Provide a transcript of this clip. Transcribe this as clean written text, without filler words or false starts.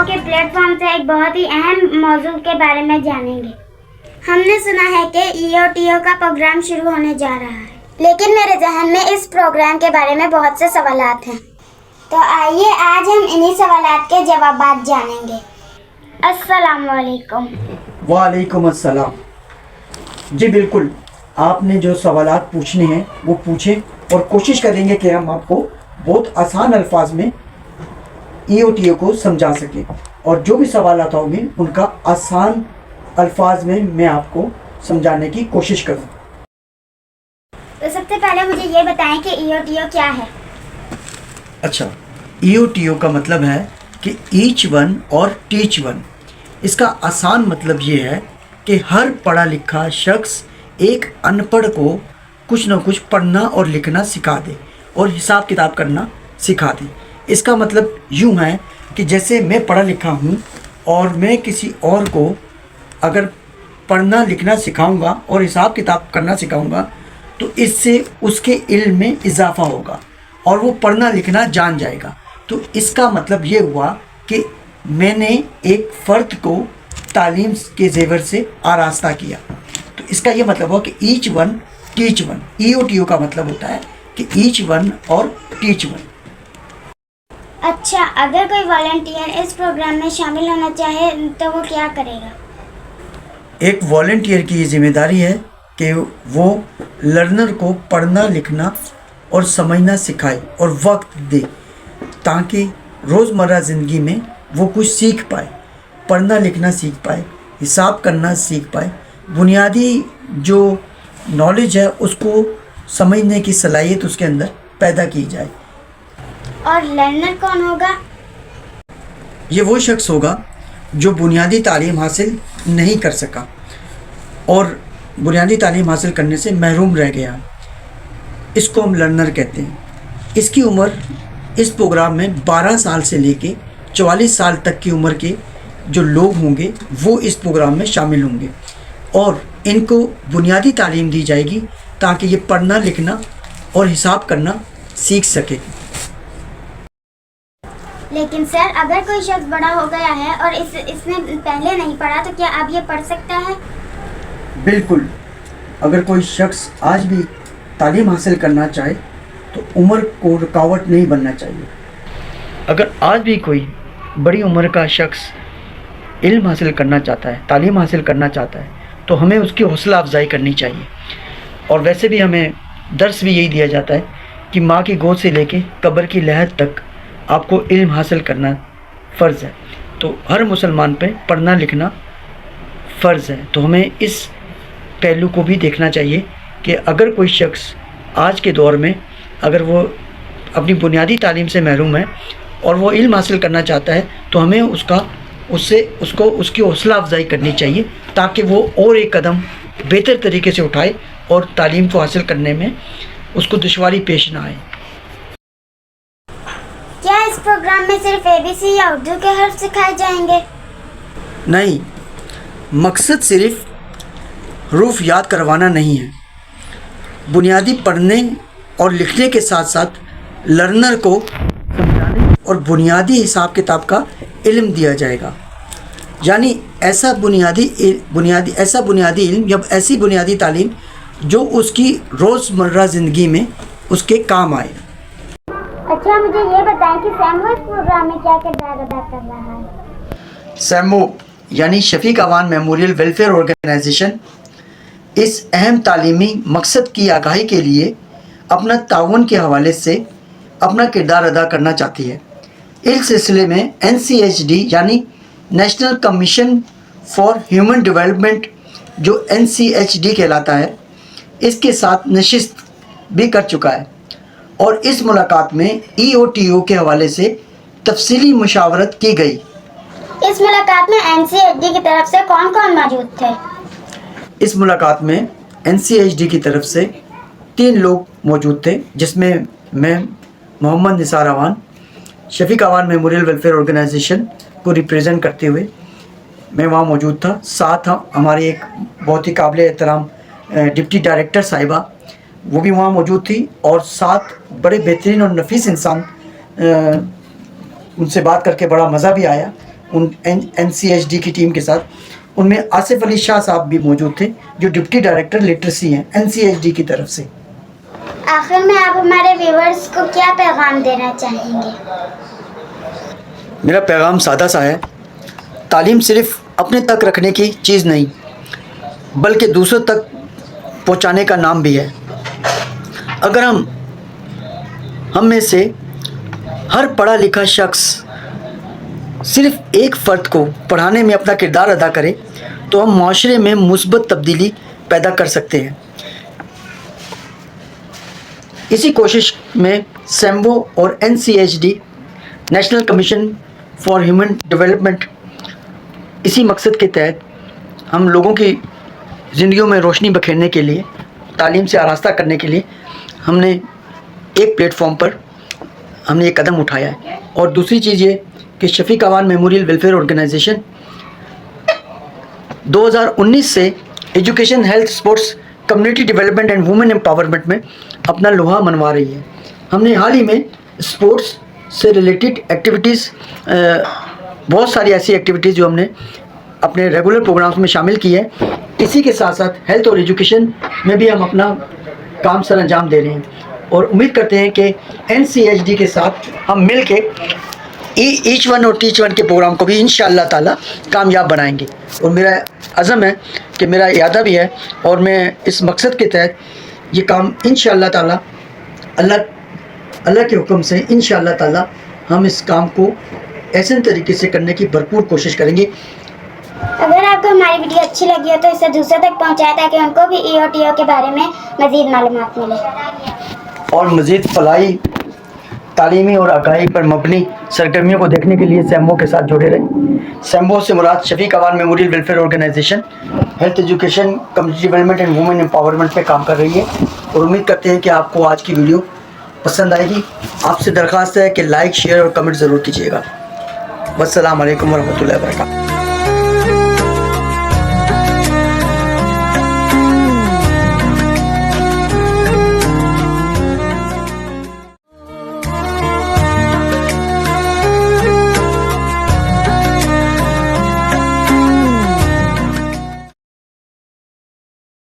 کتابوں کے plate form سے ایک بہت ہی اہم موضوع کے بارے میں جانیں گے۔ ہم نے سنا ہے کہ EOTO کا پروگرام شروع ہونے جا رہا ہے، لیکن میرے ذہن میں اس پروگرام کے بارے میں بہت سے سوالات ہیں، تو آئیے آج ہم انہی سوالات کے جوابات جانیں گے۔ السلام علیکم۔ وعلیکم السلام۔ جی بالکل، آپ نے جو سوالات پوچھنے ہیں وہ پوچھیں، اور کوشش کریں گے کہ ہم آپ کو بہت آسان الفاظ میں EOTO کو سمجھا سکیں، اور جو بھی سوالات ہوں گے ان کا آسان الفاظ میں آپ کو سمجھانے کی کوشش کروں۔ تو سب سے پہلے مجھے یہ بتائیں کہ EOTO کیا ہے؟ اچھا، EOTO کا مطلب ہے کہ ایچ ون اور ٹیچ ون۔ اس کا آسان مطلب یہ ہے کہ ہر پڑھا لکھا شخص ایک ان پڑھ کو کچھ نہ کچھ پڑھنا اور لکھنا سکھا دے اور حساب کتاب کرنا سکھا دے۔ اس کا مطلب یوں ہے کہ جیسے میں پڑھا لکھا ہوں اور میں کسی اور کو اگر پڑھنا لکھنا سکھاؤں گا اور حساب کتاب کرنا سکھاؤں گا تو اس سے اس کے علم میں اضافہ ہوگا اور وہ پڑھنا لکھنا جان جائے گا۔ تو اس کا مطلب یہ ہوا کہ میں نے ایک فرد کو تعلیم کے زیور سے آراستہ کیا۔ تو اس کا یہ مطلب ہوا کہ each one teach one. EOTO کا مطلب ہوتا ہے کہ ایچ ون اور ٹیچ ون۔ اچھا، اگر کوئی والنٹیئر اس پروگرام میں شامل ہونا چاہے تو وہ کیا کرے گا؟ ایک والنٹیئر کی یہ ذمہ داری ہے کہ وہ لرنر کو پڑھنا لکھنا اور سمجھنا سکھائے اور وقت دے تاکہ روزمرہ زندگی میں وہ کچھ سیکھ پائے، پڑھنا لکھنا سیکھ پائے، حساب کرنا سیکھ پائے، بنیادی جو نالج ہے اس کو سمجھنے کی صلاحیت اس کے اندر پیدا کی جائے۔ اور لرنر کون ہوگا؟ یہ وہ شخص ہوگا جو بنیادی تعلیم حاصل نہیں کر سکا اور بنیادی تعلیم حاصل کرنے سے محروم رہ گیا، اس کو ہم لرنر کہتے ہیں۔ اس کی عمر اس پروگرام میں 12 سال سے لے کے 44 سال تک کی عمر کے جو لوگ ہوں گے وہ اس پروگرام میں شامل ہوں گے، اور ان کو بنیادی تعلیم دی جائے گی تاکہ یہ پڑھنا لکھنا اور حساب کرنا سیکھ سکے۔ لیکن سر، اگر کوئی شخص بڑا ہو گیا ہے اور اس نے پہلے نہیں پڑھا تو کیا اب یہ پڑھ سکتا ہے؟ بالکل، اگر کوئی شخص آج بھی تعلیم حاصل کرنا چاہے تو عمر کو رکاوٹ نہیں بننا چاہیے۔ اگر آج بھی کوئی بڑی عمر کا شخص علم حاصل کرنا چاہتا ہے، تعلیم حاصل کرنا چاہتا ہے تو ہمیں اس کی حوصلہ افزائی کرنی چاہیے، اور ویسے بھی ہمیں درس بھی یہی دیا جاتا ہے کہ ماں کی گود سے لے کے قبر کی لحد تک آپ کو علم حاصل کرنا فرض ہے۔ تو ہر مسلمان پہ پڑھنا لکھنا فرض ہے، تو ہمیں اس پہلو کو بھی دیکھنا چاہیے کہ اگر کوئی شخص آج کے دور میں اگر وہ اپنی بنیادی تعلیم سے محروم ہے اور وہ علم حاصل کرنا چاہتا ہے تو ہمیں اس کی حوصلہ افزائی کرنی چاہیے تاکہ وہ اور ایک قدم بہتر طریقے سے اٹھائے اور تعلیم کو حاصل کرنے میں اس کو دشواری پیش نہ آئے۔ کیا اس پروگرام میں صرف ABC یا اردو کے حرف سکھائے جائیں گے؟ نہیں، مقصد صرف حروف یاد کروانا نہیں ہے، بنیادی پڑھنے اور لکھنے کے ساتھ ساتھ لرنر کو سمجھانے اور بنیادی حساب کتاب کا علم دیا جائے گا، یعنی ایسا بنیادی علم یا ایسی بنیادی تعلیم جو اس کی روزمرہ زندگی میں اس کے کام آئے۔ اچھا، مجھے یہ بتائیں کہ سیمو اس پروگرام میں کیا کردار ادا کر رہا ہے؟ سیمو یعنی شفیق عوان میموریل ویلفیئر آرگنائزیشن اس اہم تعلیمی مقصد کی آگاہی کے لیے اپنا تعاون کے حوالے سے اپنا کردار ادا کرنا چاہتی ہے۔ اس سلسلے میں NCHD یعنی national commission for human development جو NCHD کہلاتا ہے، اس کے ساتھ نشست بھی کر چکا ہے، اور اس ملاقات میں EOTO کے حوالے سے تفصیلی مشاورت کی گئی۔ اس ملاقات میں NCHD کی طرف سے کون کون موجود تھے؟ اس ملاقات میں NCHD کی طرف سے 3 لوگ موجود تھے، جس میں میں محمد نثار عوان شفیق عوان میموریل ویلفیئر آرگنائزیشن کو ریپریزنٹ کرتے ہوئے میں وہاں موجود تھا۔ ساتھ ہماری ایک بہت ہی قابل احترام ڈپٹی ڈائریکٹر صاحبہ وہ بھی وہاں موجود تھی، اور ساتھ بڑے بہترین اور نفیس انسان، ان سے بات کر کے بڑا مزہ بھی آیا، ان NCHD کی ٹیم کے ساتھ. ان میں آصف علی شاہ صاحب بھی موجود تھے جو ڈپٹی ڈائریکٹر لٹریسی ہیں NCHD کی طرف سے. آخر میں آپ ہمارے ویورز کو کیا پیغام دینا چاہیں گے؟ میرا پیغام سادہ سا ہے. تعلیم صرف اپنے تک رکھنے کی چیز نہیں بلکہ دوسروں تک پہنچانے کا نام بھی ہے. اگر ہم میں سے ہر پڑھا لکھا شخص صرف ایک فرد کو پڑھانے میں اپنا کردار ادا کرے تو ہم معاشرے میں مثبت تبدیلی پیدا کر سکتے ہیں. اسی کوشش میں سیمبو اور NCHD national commission for human development اسی مقصد کے تحت ہم لوگوں کی زندگیوں میں روشنی بکھیرنے کے لیے تعلیم سے آراستہ کرنے کے لیے ہم نے ایک پلیٹ فارم پر ہم نے یہ قدم اٹھایا ہے. اور دوسری چیز یہ کہ Shafiq Awan memorial welfare organisation 2019 سے education health sports community development and women empowerment میں اپنا لوہا منوا رہی ہے. ہم نے حال ہی میں اسپورٹس سے ریلیٹڈ ایکٹیویٹیز بہت ساری ایسی ایکٹیویٹیز جو ہم نے اپنے ریگولر پروگرامز میں شامل کی ہے. اسی کے ساتھ ساتھ ہیلتھ اور ایجوکیشن میں بھی ہم اپنا کام سر انجام دے رہے ہیں اور امید کرتے ہیں کہ NCHD کے ساتھ ہم مل کے ایچ ون اور ٹیچ ون کے پروگرام کو بھی انشاءاللہ تعالی کامیاب بنائیں گے. اور میرا عزم ہے کہ میرا ارادہ بھی ہے اور میں اس مقصد کے تحت یہ کام انشاءاللہ تعالی اللہ کے حکم سے انشاءاللہ تعالی ہم اس کام کو ایسے طریقے سے کرنے کی بھرپور کوشش کریں گے. اگر آپ کو ہماری ویڈیو اچھی لگی ہو تو اسے دوسروں تک پہنچائیں تاکہ ان کو بھی EOTO کے بارے میں مزید معلومات ملے اور مزید فلاحی تعلیمی اور آگاہی پر مبنی سرگرمیوں کو دیکھنے کے لیے سیمبو کے ساتھ جڑے رہیں. سیمبو سے مراد Shafiq Awan memorial welfare organization health education community development and women empowerment پہ کام کر رہی ہے اور امید کرتے ہیں کہ آپ کو آج کی ویڈیو پسند آئے گی. آپ سے درخواست ہے کہ لائک شیئر اور کمنٹ ضرور کیجیے گا. والسلام علیکم ورحمۃ اللہ وبرکاتہ.